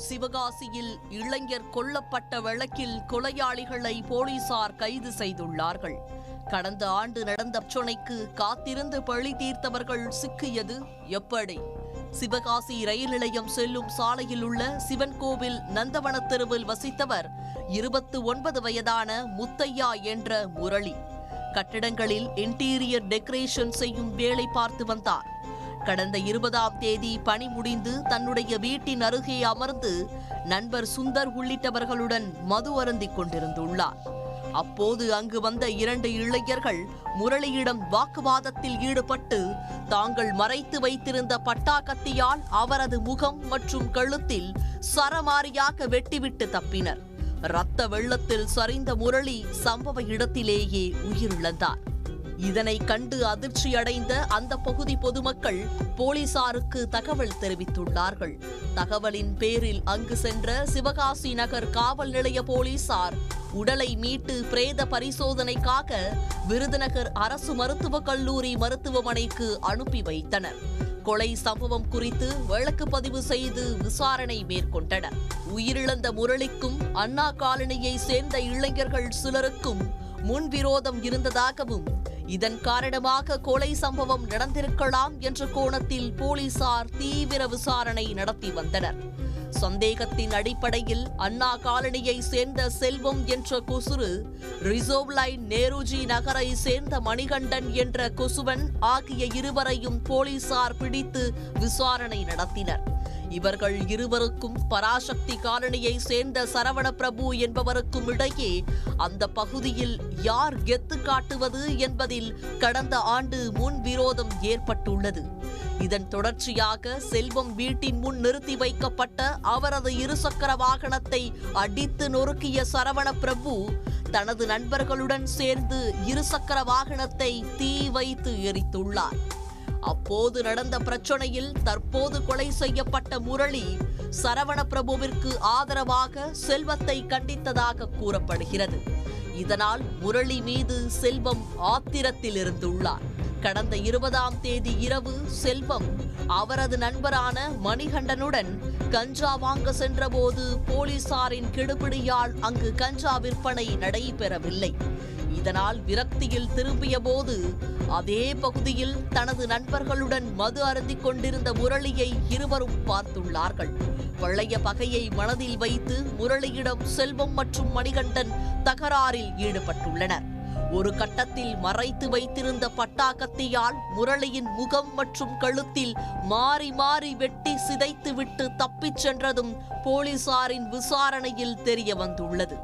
சிவகாசியில் இளைஞர் கொல்லப்பட்ட வழக்கில் கொலையாளிகளை போலீசார் கைது செய்துள்ளார்கள். கடந்த ஆண்டு நடந்த பிரச்சனைக்கு காத்திருந்து பழி தீர்த்தவர்கள் சிக்கியது எப்படி? சிவகாசி ரயில் நிலையம் செல்லும் சாலையில் உள்ள சிவன் கோவில் நந்தவன தெருவில் வசித்தவர் 29 வயதான முத்தையா என்ற முரளி. கட்டிடங்களில் இன்டீரியர் டெக்கரேஷன் செய்யும் வேலை பார்த்து வந்தார். கடந்த 20ஆம் தேதி பணி முடிந்து தன்னுடைய வீட்டின் அருகே அமர்ந்து நண்பர் சுந்தர் உள்ளிட்டவர்களுடன் மது அருந்திக் கொண்டிருந்துள்ளார். அப்போது அங்கு வந்த 2 இளைஞர்கள் முரளியிடம் வாக்குவாதத்தில் ஈடுபட்டு தாங்கள் மறைத்து வைத்திருந்த பட்டா கத்தியால் அவரது முகம் மற்றும் கழுத்தில் சரமாரியாக வெட்டிவிட்டு தப்பினர். இரத்த வெள்ளத்தில் சரிந்த முரளி சம்பவ இடத்திலேயே உயிரிழந்தார். இதனை கண்டு அதிர்ச்சியடைந்த அந்த பகுதி பொதுமக்கள் போலீசாருக்கு தகவல் தெரிவித்துள்ளார்கள். தகவலின் பேரில் அங்கு சென்ற சிவகாசி நகர் காவல் நிலைய போலீசார் உடலை மீட்டு பிரேத பரிசோதனைக்காக விருதுநகர் அரசு மருத்துவக் கல்லூரி மருத்துவமனைக்கு அனுப்பி வைத்தனர். கொலை சம்பவம் குறித்து வழக்கு பதிவு செய்து விசாரணை மேற்கொண்டனர். உயிரிழந்த முரளிக்கும் அண்ணா காலனியை சேர்ந்த இளைஞர்கள் சிலருக்கும் முன்விரோதம் இருந்ததாகவும் இதன் காரணமாக கொலை சம்பவம் நடந்திருக்கலாம் என்ற கோணத்தில் போலீசார் தீவிர விசாரணை நடத்தி வந்தனர். சந்தேகத்தின் அடிப்படையில் அண்ணா காலனியை சேர்ந்த செல்வம் என்ற கொசுரு, ரிசர்வ் லைன் நேருஜி நகரை சேர்ந்த மணிகண்டன் என்ற கொசுவன் ஆகிய இருவரையும் போலீசார் பிடித்து விசாரணை நடத்தினர். இவர்கள் இருவருக்கும் பராசக்தி காலனியை சேர்ந்த சரவண பிரபு என்பவருக்கும் இடையே அந்த பகுதியில் யார் கெத்து காட்டுவது என்பதில் கடந்த ஆண்டு முன்விரோதம் ஏற்பட்டுள்ளது. இதன் தொடர்ச்சியாக செல்வம் வீட்டின் முன் நிறுத்தி வைக்கப்பட்ட அவரது இருசக்கர வாகனத்தை அடித்து நொறுக்கிய சரவண பிரபு தனது நண்பர்களுடன் சேர்ந்து இருசக்கர வாகனத்தை தீ வைத்து எரித்துள்ளார். அப்போது நடந்த பிரச்சனையில் தற்போது கொலை செய்யப்பட்ட முரளி சரவண பிரபுவிற்கு ஆதரவாக செல்வத்தை கண்டித்ததாக கூறப்படுகிறது. இதனால் முரளி மீது செல்வம் ஆத்திரத்தில் இருந்துள்ளார். கடந்த 20ஆம் தேதி இரவு செல்வம் அவரது நண்பரான மணிகண்டனுடன் கஞ்சா வாங்க சென்றபோது போலீசாரின் கெடுபிடியால் அங்கு கஞ்சா விற்பனை நடைபெறவில்லை. இதனால் விரக்தியில் திரும்பிய போது அதே பகுதியில் தனது நண்பர்களுடன் மது அருந்திக் கொண்டிருந்த முரளியை இருவரும் பார்த்துள்ளார்கள். பழைய பகையை மனதில் வைத்து முரளியிடம் செல்வம் மற்றும் மணிகண்டன் தகராறில் ஈடுபட்டுள்ளனர். ஒரு கட்டத்தில் மறைத்து வைத்திருந்த பட்டா கத்தியால் முரளியின் முகம் மற்றும் கழுத்தில் மாறி மாறி வெட்டி சிதைத்து விட்டு தப்பிச் சென்றதும் போலீசாரின் விசாரணையில் தெரிய வந்துள்ளது.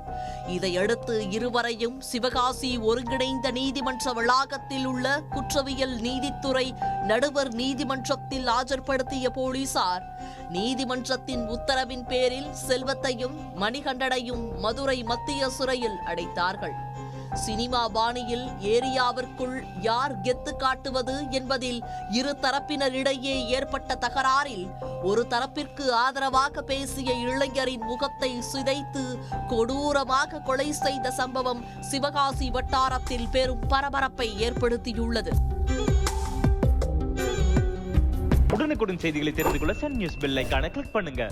இதையடுத்து இருவரையும் சிவகாசி ஒருங்கிணைந்த நீதிமன்ற வளாகத்தில் உள்ள குற்றவியல் நீதித்துறை நடுவர் நீதிமன்றத்தில் ஆஜர்படுத்திய போலீசார் நீதிமன்றத்தின் உத்தரவின் பேரில் செல்வத்தையும் மணிகண்டனையும் மதுரை மத்திய சிறையில் அடைத்தார்கள். சினிமா பாணியில் ஏரியாவிற்குள் யார் கெத்து காட்டுவது என்பதில் இரு தரப்பினரிடையே ஏற்பட்ட தகராறில் ஒரு தரப்பிற்கு ஆதரவாக பேசிய இளைஞரின் முகத்தை சிதைத்து கொடூரமாக கொலை செய்த சம்பவம் சிவகாசி வட்டாரத்தில் பெரும் பரபரப்பை ஏற்படுத்தியுள்ளது. உடனுக்குடன் செய்திகளை தெரிந்து கொள்ள சன் நியூஸ் பெல் ஐகானை கிளிக் பண்ணுங்க.